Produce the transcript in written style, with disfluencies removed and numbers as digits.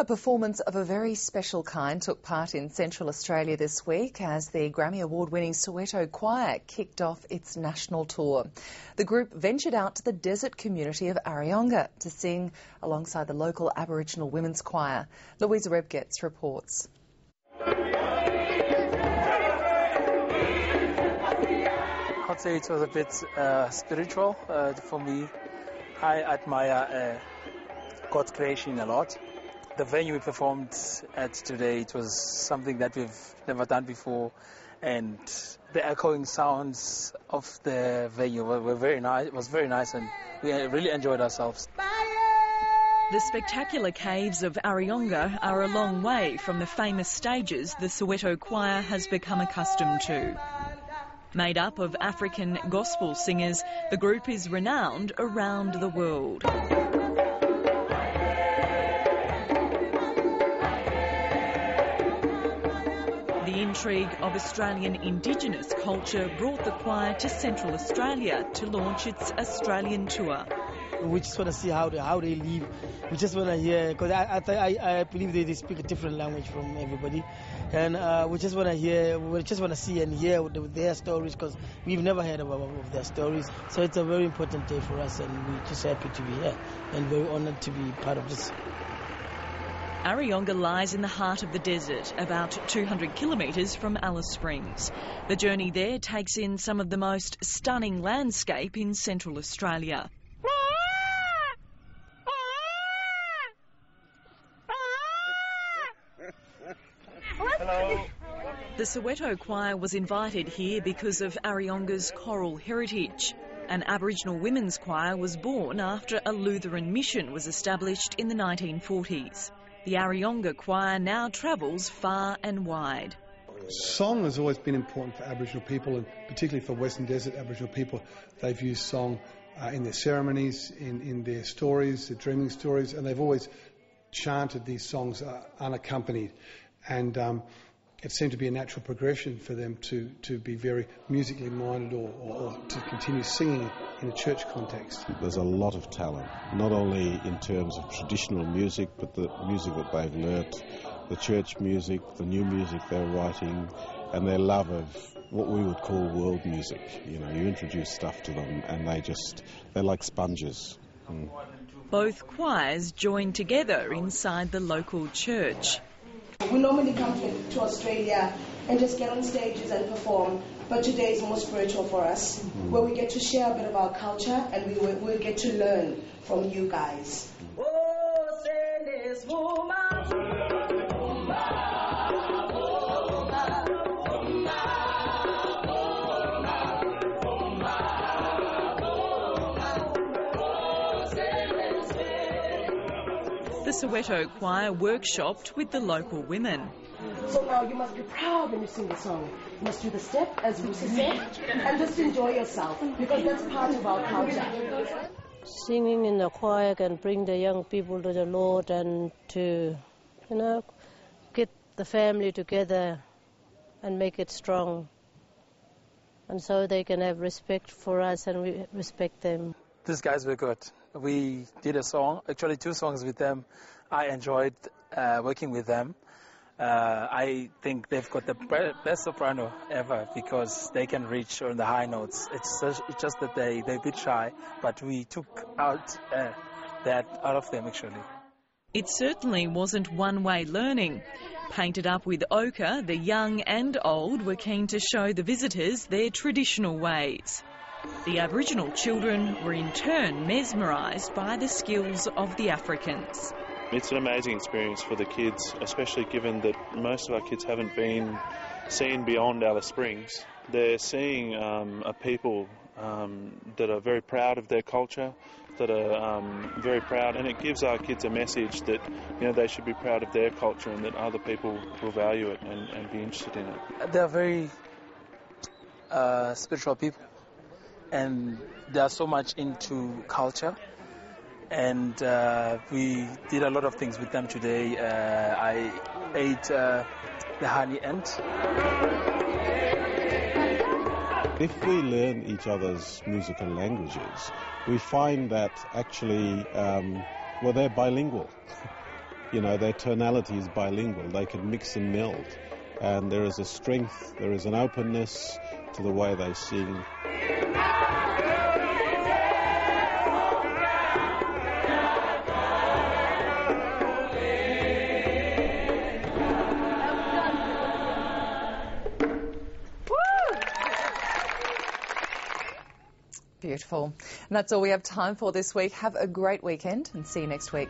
A performance of a very special kind took part in Central Australia this week as the Grammy Award-winning Soweto Choir kicked off its national tour. The group ventured out to the desert community of Areyonga to sing alongside the local Aboriginal women's choir. Louisa Rebgetz reports. I'd say it was a bit spiritual for me. I admire God's creation a lot. The venue we performed at today, it was something that we've never done before, and the echoing sounds of the venue were very nice. It was very nice, and we really enjoyed ourselves. The spectacular caves of Areyonga are a long way from the famous stages the Soweto Choir has become accustomed to. Made up of African gospel singers, the group is renowned around the world. The intrigue of Australian Indigenous culture brought the choir to Central Australia to launch its Australian tour. We just want to see how they live. We just want to hear, because I believe they speak a different language from everybody, and we just want to hear. We just want to see and hear their stories, because we've never heard of their stories. So it's a very important day for us, and we're just happy to be here and very honoured to be part of this. Areyonga lies in the heart of the desert, about 200 kilometres from Alice Springs. The journey there takes in some of the most stunning landscape in Central Australia. Hello. The Soweto Choir was invited here because of Areyonga's choral heritage. An Aboriginal women's choir was born after a Lutheran mission was established in the 1940s. The Areyonga choir now travels far and wide. Song has always been important for Aboriginal people, and particularly for Western Desert Aboriginal people. They've used song in their ceremonies, in their stories, their dreaming stories, and they've always chanted these songs unaccompanied. And it seemed to be a natural progression for them to be very musically minded or to continue singing in a church context. There's a lot of talent, not only in terms of traditional music, but the music that they've learnt, the church music, the new music they're writing, and their love of what we would call world music. You know, you introduce stuff to them and they're like sponges. Both choirs join together inside the local church. We normally come to Australia and just get on stages and perform, but today is more spiritual for us, where we get to share a bit of our culture and we'll get to learn from you guys. The Soweto Choir workshopped with the local women. So now you must be proud when you sing the song. You must do the step, as Lucy said, and just enjoy yourself, because that's part of our culture. Singing in the choir can bring the young people to the Lord and to, get the family together and make it strong. And so they can have respect for us and we respect them. These guys were good. We did a song, actually 2 songs with them. I enjoyed working with them. I think they've got the best soprano ever, because they can reach on the high notes. It's just that they're a bit shy, but we took out that out of them actually. It certainly wasn't one-way learning. Painted up with ochre, the young and old were keen to show the visitors their traditional ways. The Aboriginal children were in turn mesmerised by the skills of the Africans. It's an amazing experience for the kids, especially given that most of our kids haven't been seen beyond Alice Springs. They're seeing a people that are very proud of their culture, that are very proud, and it gives our kids a message that they should be proud of their culture and that other people will value it and be interested in it. They're very spiritual people, and they are so much into culture. And we did a lot of things with them today. I ate the honey ant. If we learn each other's musical languages, we find that actually, they're bilingual. you know, their tonality is bilingual. They can mix and meld. And there is a strength, there is an openness to the way they sing. Beautiful. And that's all we have time for this week. Have a great weekend and see you next week.